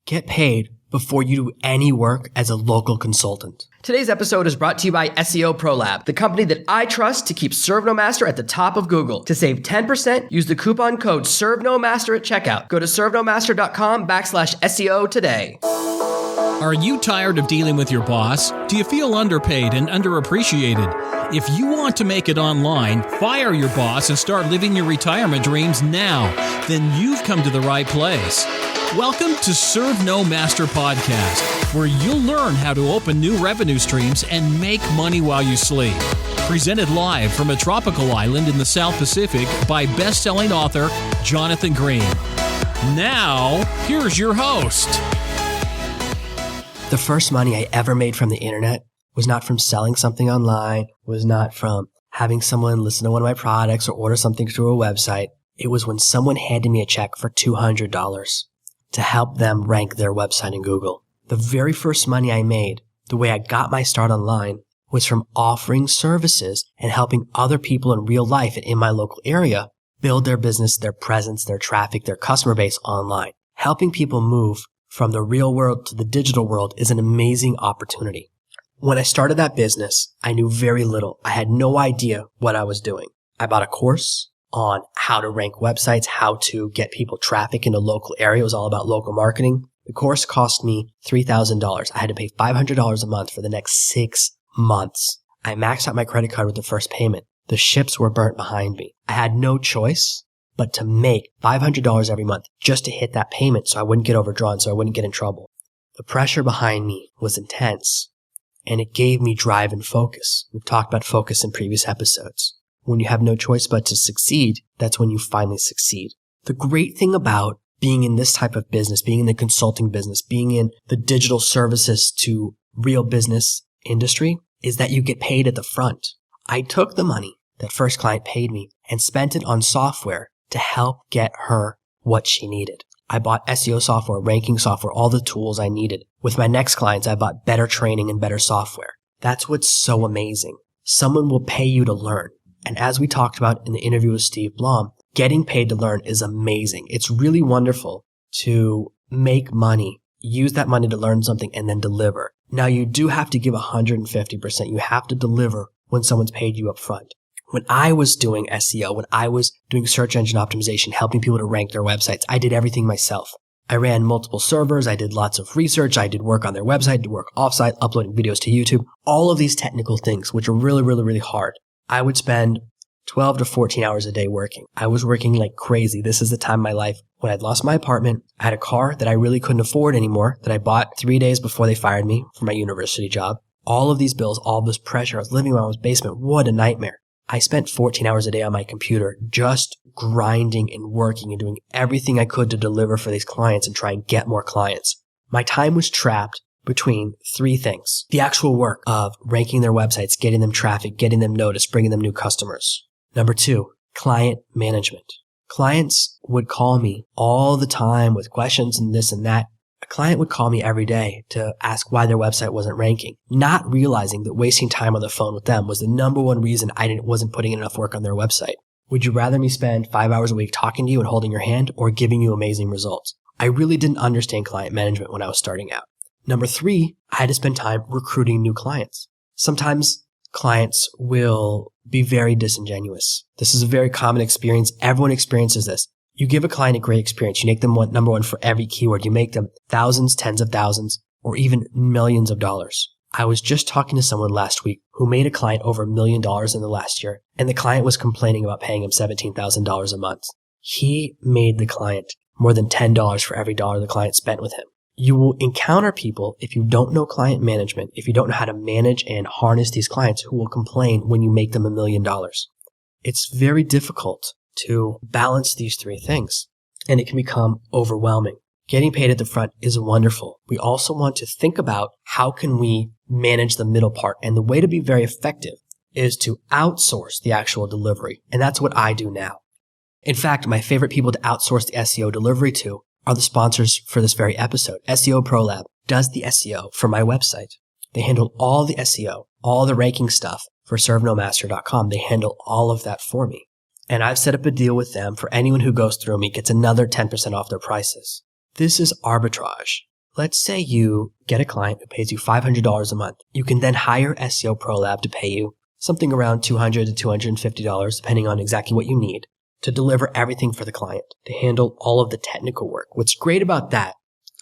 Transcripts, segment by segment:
Get paid before you do any work as a local consultant. Today's episode is brought to you by SEOPROLAB, the company that I trust to keep ServeNoMaster at the top of Google. To save 10%, use the coupon code ServeNoMaster at checkout. Go to ServeNoMaster.com/SEO today. Are you tired of dealing with your boss? Do you feel underpaid and underappreciated? If you want to make it online, fire your boss and start living your retirement dreams now, then you've come to the right place. Welcome to ServeNoMaster Podcast, where you'll learn how to open new revenue streams and make money while you sleep. Presented live from a tropical island in the South Pacific by best-selling author Jonathan Green. Now, here's your host. The first money I ever made from the internet was not from selling something online, was not from having someone listen to one of my products or order something through a website. It was when someone handed me a check for $200 to help them rank their website in Google. The very first money I made, the way I got my start online, was from offering services and helping other people in real life and in my local area build their business, their presence, their traffic, their customer base online. Helping people move from the real world to the digital world is an amazing opportunity. When I started that business, I knew very little. I had no idea what I was doing. I bought a course on how to rank websites, how to get people traffic in a local area. It was all about local marketing. The course cost me $3,000. I had to pay $500 a month for the next 6 months. I maxed out my credit card with the first payment. The ships were burnt behind me. I had no choice but to make $500 every month just to hit that payment so I wouldn't get overdrawn, so I wouldn't get in trouble. The pressure behind me was intense, and it gave me drive and focus. We've talked about focus in previous episodes. When you have no choice but to succeed, that's when you finally succeed. The great thing about being in this type of business, being in the consulting business, being in the digital services to real business industry, is that you get paid at the front. I took the money that first client paid me and spent it on software to help get her what she needed. I bought SEO software, ranking software, all the tools I needed. With my next clients, I bought better training and better software. That's what's so amazing. Someone will pay you to learn. And as we talked about in the interview with Steve Blom, getting paid to learn is amazing. It's really wonderful to make money, use that money to learn something, and then deliver. Now, you do have to give 150%. You have to deliver when someone's paid you up front. When I was doing SEO, when I was doing search engine optimization, helping people to rank their websites, I did everything myself. I ran multiple servers. I did lots of research. I did work on their website, did work offsite, uploading videos to YouTube, all of these technical things, which are really, really, really hard. I would spend 12 to 14 hours a day working. I was working like crazy. This is the time of my life when I'd lost my apartment. I had a car that I really couldn't afford anymore that I bought 3 days before they fired me for my university job. All of these bills, all of this pressure. I was living in my mom's basement. What a nightmare. I spent 14 hours a day on my computer just grinding and working and doing everything I could to deliver for these clients and try and get more clients. My time was trapped between 3 things. The actual work of ranking their websites, getting them traffic, getting them noticed, bringing them new customers. Number 2, client management. Clients would call me all the time with questions and this and that. A client would call me every day to ask why their website wasn't ranking, not realizing that wasting time on the phone with them was the number one reason I wasn't putting in enough work on their website. Would you rather me spend 5 hours a week talking to you and holding your hand or giving you amazing results? I really didn't understand client management when I was starting out. Number 3, I had to spend time recruiting new clients. Sometimes clients will be very disingenuous. This is a very common experience. Everyone experiences this. You give a client a great experience. You make them number one for every keyword. You make them thousands, tens of thousands, or even millions of dollars. I was just talking to someone last week who made a client over $1 million in the last year, and the client was complaining about paying him $17,000 a month. He made the client more than $10 for every dollar the client spent with him. You will encounter people, if you don't know client management, if you don't know how to manage and harness these clients, who will complain when you make them $1 million. It's very difficult to balance these 3 things, and it can become overwhelming. Getting paid at the front is wonderful. We also want to think about how can we manage the middle part, and the way to be very effective is to outsource the actual delivery, and that's what I do now. In fact, my favorite people to outsource the SEO delivery to are the sponsors for this very episode. SEOPROLAB does the SEO for my website. They handle all the SEO, all the ranking stuff for ServeNoMaster.com. They handle all of that for me. And I've set up a deal with them for anyone who goes through me gets another 10% off their prices. This is arbitrage. Let's say you get a client who pays you $500 a month. You can then hire SEOPROLAB to pay you something around $200 to $250, depending on exactly what you need, to deliver everything for the client, to handle all of the technical work. What's great about that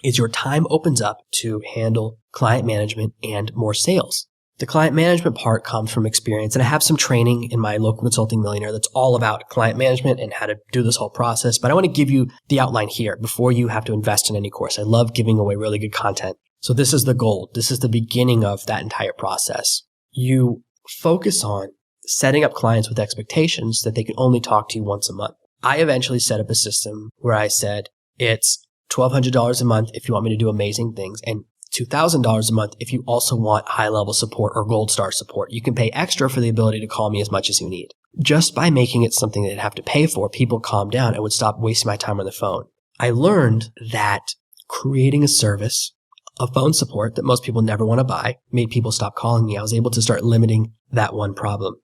is your time opens up to handle client management and more sales. The client management part comes from experience, and I have some training in my local consulting Millionaire that's all about client management and how to do this whole process. But I want to give you the outline here before you have to invest in any course. I love giving away really good content. So this is the goal. This is the beginning of that entire process. You focus on setting up clients with expectations that they can only talk to you once a month. I eventually set up a system where I said it's $1,200 a month if you want me to do amazing things, and $2,000 a month if you also want high-level support or gold star support. You can pay extra for the ability to call me as much as you need. Just by making it something they'd have to pay for, people calmed down and would stop wasting my time on the phone. I learned that creating a service of phone support that most people never want to buy made people stop calling me. I was able to start limiting that one problem.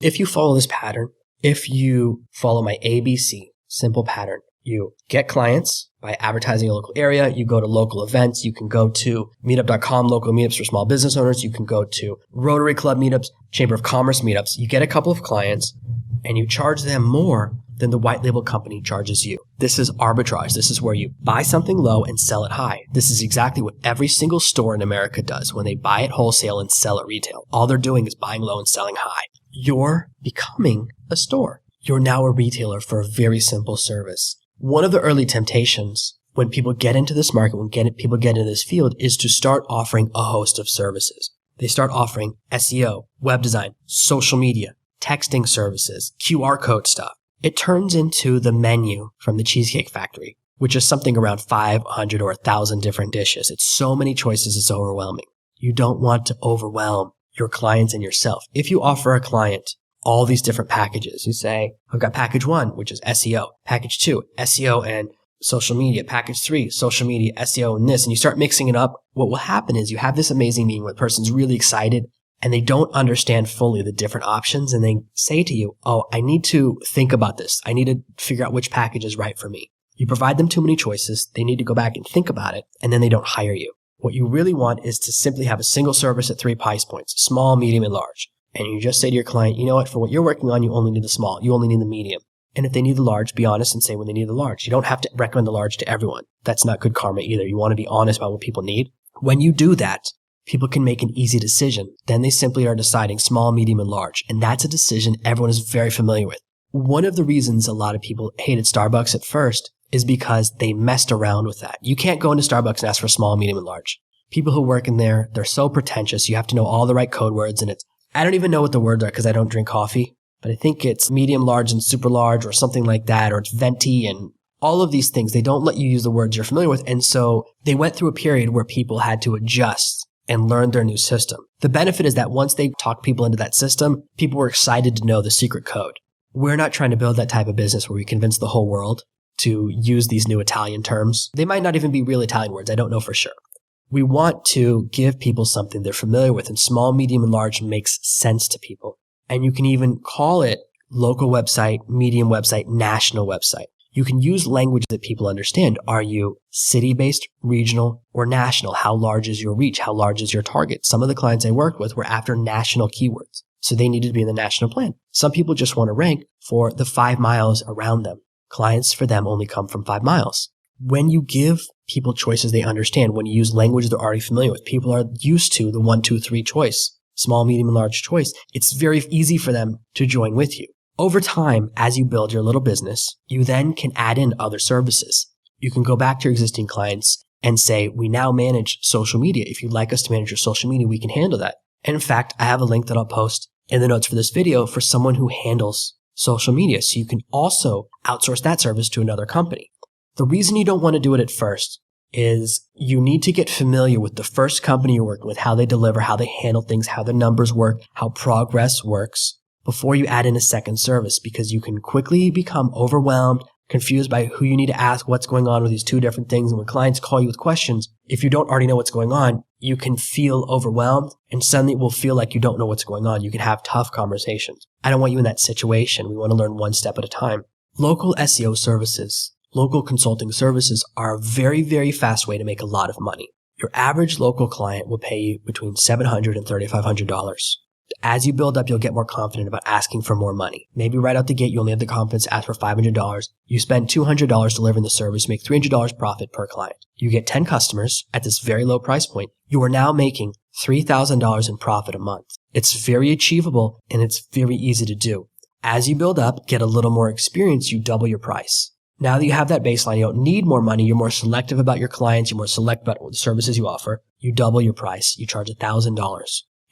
If you follow this pattern, if you follow my ABC simple pattern, you get clients by advertising a local area. You go to local events. You can go to meetup.com, local meetups for small business owners. You can go to Rotary Club meetups, Chamber of Commerce meetups. You get a couple of clients and you charge them more than the white label company charges you. This is arbitrage. This is where you buy something low and sell it high. This is exactly what every single store in America does when they buy it wholesale and sell it retail. All they're doing is buying low and selling high. You're becoming a store. You're now a retailer for a very simple service. One of the early temptations when people get into this market, people get into this field, is to start offering a host of services. They start offering SEO, web design, social media, texting services, QR code stuff. It turns into the menu from the Cheesecake Factory, which is something around 500 or 1,000 different dishes. It's so many choices, it's overwhelming. You don't want to overwhelm your clients and yourself. If you offer a client all these different packages, you say, I've got package 1, which is SEO, package 2, SEO and social media, package 3, social media, SEO and this, and you start mixing it up, what will happen is you have this amazing meeting where the person's really excited and they don't understand fully the different options, and they say to you, oh, I need to think about this. I need to figure out which package is right for me. You provide them too many choices. They need to go back and think about it, and then they don't hire you. What you really want is to simply have a single service at 3 price points, small, medium, and large. And you just say to your client, you know what, for what you're working on, you only need the small. You only need the medium. And if they need the large, be honest and say when they need the large. You don't have to recommend the large to everyone. That's not good karma either. You want to be honest about what people need. When you do that, people can make an easy decision. Then they simply are deciding small, medium, and large. And that's a decision everyone is very familiar with. One of the reasons a lot of people hated Starbucks at first is because they messed around with that. You can't go into Starbucks and ask for small, medium, and large. People who work in there, they're so pretentious. You have to know all the right code words, and I don't even know what the words are because I don't drink coffee, but I think it's medium, large, and super large or something like that, or it's venti and all of these things. They don't let you use the words you're familiar with. And so they went through a period where people had to adjust and learn their new system. The benefit is that once they talked people into that system, people were excited to know the secret code. We're not trying to build that type of business where we convince the whole world to use these new Italian terms. They might not even be real Italian words. I don't know for sure. We want to give people something they're familiar with, and small, medium, and large makes sense to people. And you can even call it local website, medium website, national website. You can use language that people understand. Are you city-based, regional, or national? How large is your reach? How large is your target? Some of the clients I worked with were after national keywords, so they needed to be in the national plan. Some people just want to rank for the 5 miles around them. Clients for them only come from 5 miles. When you give people choices they understand, when you use language they're already familiar with, people are used to the 1, 2, 3 choice, small, medium, and large choice. It's very easy for them to join with you. Over time, as you build your little business, you then can add in other services. You can go back to your existing clients and say, we now manage social media. If you'd like us to manage your social media, we can handle that. And in fact, I have a link that I'll post in the notes for this video for someone who handles social media. So you can also outsource that service to another company. The reason you don't want to do it at first is you need to get familiar with the first company you're working with, how they deliver, how they handle things, how the numbers work, how progress works before you add in a second service, because you can quickly become overwhelmed, confused by who you need to ask, what's going on with these 2 different things. And when clients call you with questions, if you don't already know what's going on, you can feel overwhelmed and suddenly it will feel like you don't know what's going on. You can have tough conversations. I don't want you in that situation. We want to learn one step at a time. Local SEO services Local consulting services are a very, very fast way to make a lot of money. Your average local client will pay you between $700 and $3,500. As you build up, you'll get more confident about asking for more money. Maybe right out the gate, you only have the confidence to ask for $500. You spend $200 delivering the service, make $300 profit per client. You get 10 customers at this very low price point. You are now making $3,000 in profit a month. It's very achievable and it's very easy to do. As you build up, get a little more experience, you double your price. Now that you have that baseline, you don't need more money. You're more selective about your clients. You're more selective about the services you offer. You double your price. You charge $1,000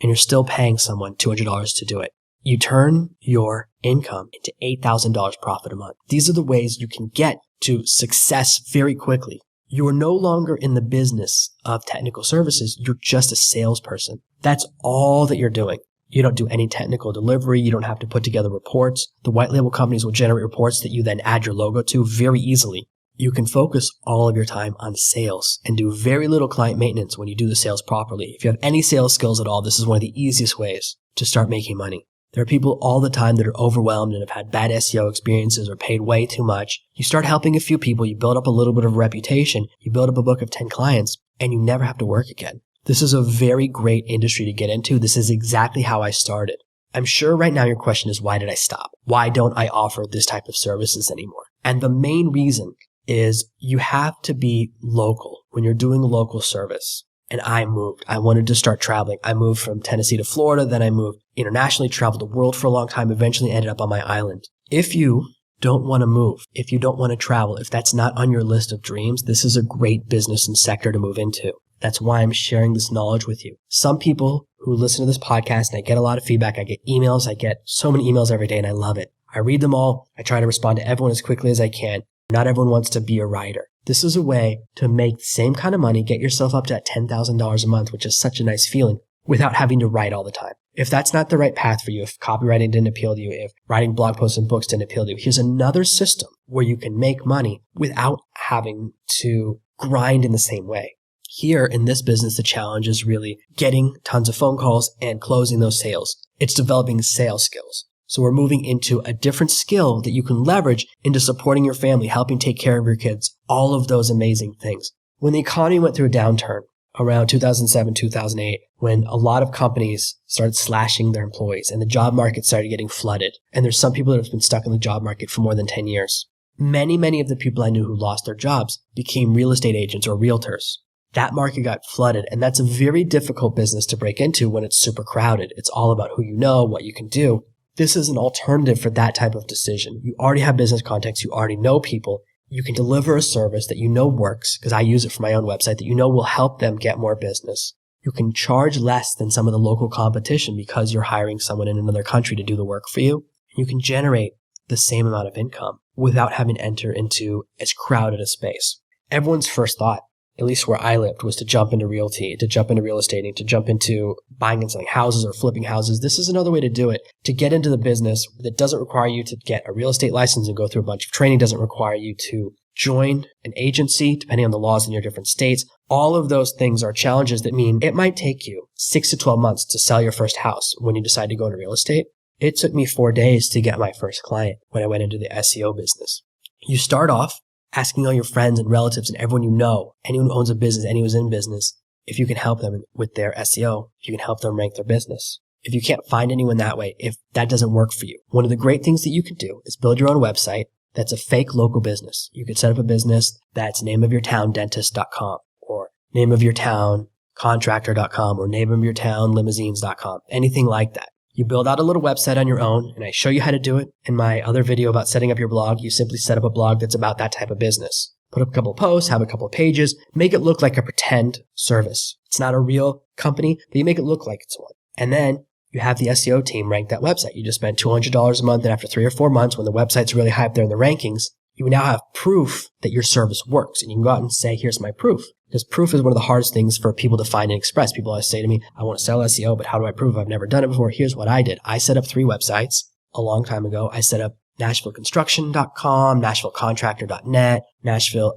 and you're still paying someone $200 to do it. You turn your income into $8,000 profit a month. These are the ways you can get to success very quickly. You are no longer in the business of technical services. You're just a salesperson. That's all that you're doing. You don't do any technical delivery. You don't have to put together reports. The white label companies will generate reports that you then add your logo to very easily. You can focus all of your time on sales and do very little client maintenance when you do the sales properly. If you have any sales skills at all, this is one of the easiest ways to start making money. There are people all the time that are overwhelmed and have had bad SEO experiences or paid way too much. You start helping a few people, you build up a little bit of reputation, you build up a book of 10 clients, and you never have to work again. This is a very great industry to get into. This is exactly how I started. I'm sure right now your question is, why did I stop? Why don't I offer this type of services anymore? And the main reason is you have to be local when you're doing local service. And I moved. I wanted to start traveling. I moved from Tennessee to Florida. Then I moved internationally, traveled the world for a long time, eventually ended up on my island. If you don't want to move, if you don't want to travel, if that's not on your list of dreams, this is a great business and sector to move into. That's why I'm sharing this knowledge with you. Some people who listen to this podcast, and I get a lot of feedback, I get emails, I get so many emails every day, and I love it. I read them all. I try to respond to everyone as quickly as I can. Not everyone wants to be a writer. This is a way to make the same kind of money, get yourself up to that $10,000 a month, which is such a nice feeling, without having to write all the time. If that's not the right path for you, if copywriting didn't appeal to you, if writing blog posts and books didn't appeal to you, here's another system where you can make money without having to grind in the same way. Here in this business, the challenge is really getting tons of phone calls and closing those sales. It's developing sales skills. So we're moving into a different skill that you can leverage into supporting your family, helping take care of your kids, all of those amazing things. When the economy went through a downturn around 2007, 2008, when a lot of companies started slashing their employees and the job market started getting flooded, and there's some people that have been stuck in the job market for more than 10 years. Many of the people I knew who lost their jobs became real estate agents or realtors. That market got flooded, and that's a very difficult business to break into when it's super crowded. It's all about who you know, what you can do. This is an alternative for that type of decision. You already have business contacts. You already know people. You can deliver a service that you know works, because I use it for my own website, that you know will help them get more business. You can charge less than some of the local competition because you're hiring someone in another country to do the work for you. You can generate the same amount of income without having to enter into as crowded a space. Everyone's first thought, at least where I lived, was to jump into realty, to jump into real estate, to jump into buying and selling houses or flipping houses. This is another way to do it, to get into the business that doesn't require you to get a real estate license and go through a bunch of training, doesn't require you to join an agency, depending on the laws in your different states. All of those things are challenges that mean it might take you 6 to 12 months to sell your first house when you decide to go into real estate. It took me 4 days to get my first client when I went into the SEO business. You start off asking all your friends and relatives and everyone you know, anyone who owns a business, anyone who's in business, if you can help them with their SEO, if you can help them rank their business. If you can't find anyone that way, if that doesn't work for you, one of the great things that you can do is build your own website that's a fake local business. You could set up a business that's nameofyourtowndentist.com or nameofyourtowncontractor.com or nameofyourtownlimousines.com, anything like that. You build out a little website on your own, and I show you how to do it. In my other video about setting up your blog, you simply set up a blog that's about that type of business. Put up a couple of posts, have a couple of pages, make it look like a pretend service. It's not a real company, but you make it look like it's one. And then you have the SEO team rank that website. You just spend $200 a month, and after 3 or 4 months, when the website's really high up there in the rankings, you now have proof that your service works. And you can go out and say, here's my proof. Because proof is one of the hardest things for people to find and express. People always say to me, I want to sell SEO, but how do I prove I've never done it before? Here's what I did. I set up 3 websites a long time ago. I set up NashvilleConstruction.com, NashvilleContractor.net,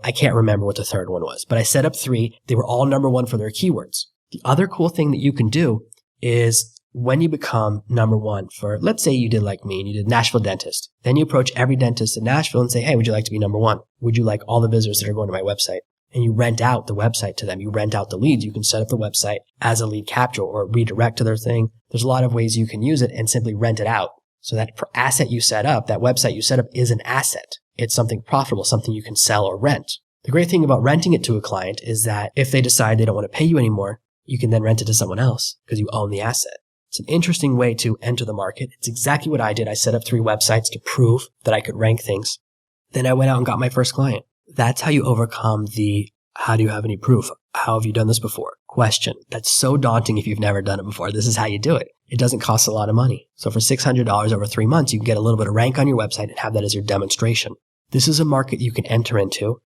I can't remember what the third one was, but I set up 3. They were all number 1 for their keywords. The other cool thing that you can do is When you become number one for, let's say you did like me and you did Nashville dentist, then you approach every dentist in Nashville and say, hey, would you like to be number one? Would you like all the visitors that are going to my website? And you rent out the website to them. You rent out the leads. You can set up the website as a lead capture or redirect to their thing. There's a lot of ways you can use it and simply rent it out. So that asset you set up, that website you set up is an asset. It's something profitable, something you can sell or rent. The great thing about renting it to a client is that if they decide they don't want to pay you anymore, you can then rent it to someone else because you own the asset. It's an interesting way to enter the market. It's exactly what I did. I set up 3 websites to prove that I could rank things. Then I went out and got my first client. That's how you overcome the, how do you have any proof? How have you done this before? Question. That's so daunting if you've never done it before. This is how you do it. It doesn't cost a lot of money. So for $600 over 3 months, you can get a little bit of rank on your website and have that as your demonstration. This is a market you can enter into.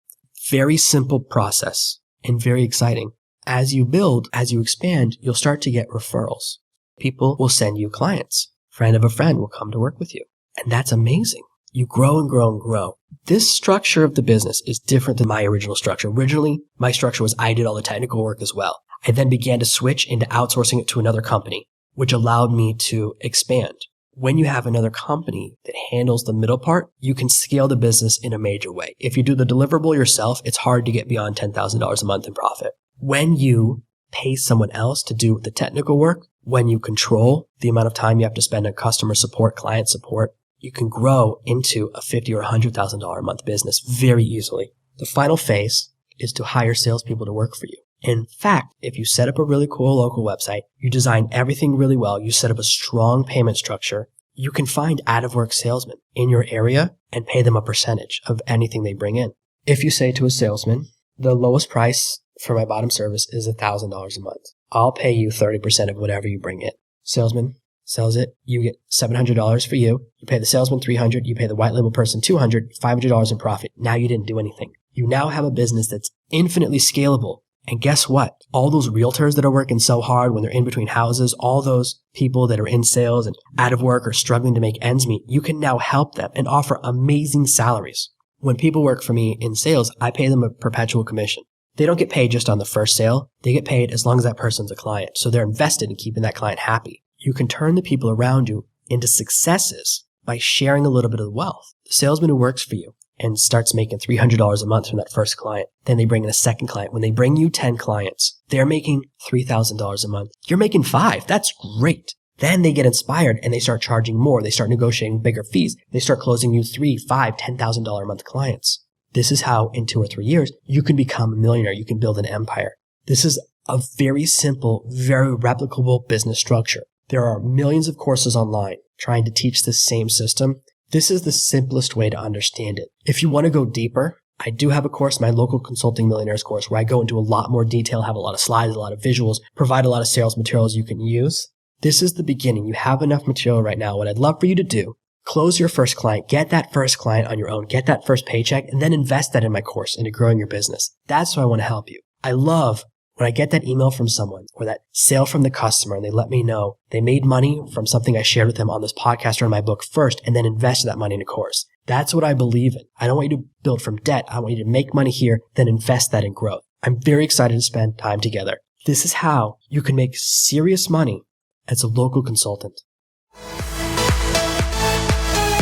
Very simple process and very exciting. As you build, as you expand, you'll start to get referrals. People will send you clients. Friend of a friend will come to work with you. And that's amazing. You grow and grow and grow. This structure of the business is different than my original structure. Originally, my structure was I did all the technical work as well. I then began to switch into outsourcing it to another company, which allowed me to expand. When you have another company that handles the middle part, you can scale the business in a major way. If you do the deliverable yourself, it's hard to get beyond $10,000 a month in profit. When you pay someone else to do the technical work, when you control the amount of time you have to spend on customer support, client support, you can grow into a $50,000 or $100,000 a month business very easily. The final phase is to hire salespeople to work for you. In fact, if you set up a really cool local website, you design everything really well, you set up a strong payment structure, you can find out-of-work salesmen in your area and pay them a percentage of anything they bring in. If you say to a salesman, the lowest price for my bottom service is $1,000 a month. I'll pay you 30% of whatever you bring in. Salesman sells it. You get $700 for you. You pay the salesman $300. You pay the white label person $200, $500 in profit. Now you didn't do anything. You now have a business that's infinitely scalable. And guess what? All those realtors that are working so hard when they're in between houses, all those people that are in sales and out of work or struggling to make ends meet, you can now help them and offer amazing salaries. When people work for me in sales, I pay them a perpetual commission. They don't get paid just on the first sale. They get paid as long as that person's a client. So they're invested in keeping that client happy. You can turn the people around you into successes by sharing a little bit of the wealth. The salesman who works for you and starts making $300 a month from that first client, then they bring in a second client. When they bring you 10 clients, they're making $3,000 a month. You're making 5. That's great. Then they get inspired and they start charging more. They start negotiating bigger fees. They start closing you $3,000, $5,000, $10,000 a month clients. This is how in 2 or 3 years, you can become a millionaire. You can build an empire. This is a very simple, very replicable business structure. There are millions of courses online trying to teach this same system. This is the simplest way to understand it. If you want to go deeper, I do have a course, my local consulting millionaires course, where I go into a lot more detail, have a lot of slides, a lot of visuals, provide a lot of sales materials you can use. This is the beginning. You have enough material right now. What I'd love for you to do, close your first client, get that first client on your own, get that first paycheck, and then invest that in my course into growing your business. That's why I want to help you. I love when I get that email from someone or that sale from the customer and they let me know they made money from something I shared with them on this podcast or in my book first and then invested that money in a course. That's what I believe in. I don't want you to build from debt. I want you to make money here, then invest that in growth. I'm very excited to spend time together. This is how you can make serious money as a local consultant.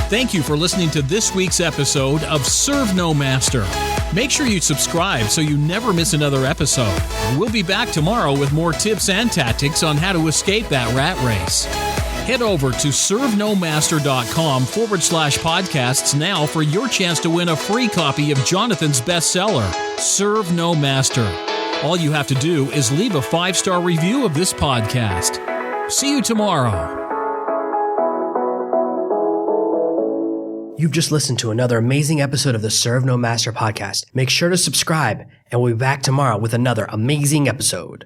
Thank you for listening to this week's episode of Serve No Master. Make sure you subscribe so you never miss another episode. We'll be back tomorrow with more tips and tactics on how to escape that rat race. Head over to servenomaster.com/podcasts now for your chance to win a free copy of Jonathan's bestseller, Serve No Master. All you have to do is leave a 5-star review of this podcast. See you tomorrow. You've just listened to another amazing episode of the Serve No Master podcast. Make sure to subscribe, and we'll be back tomorrow with another amazing episode.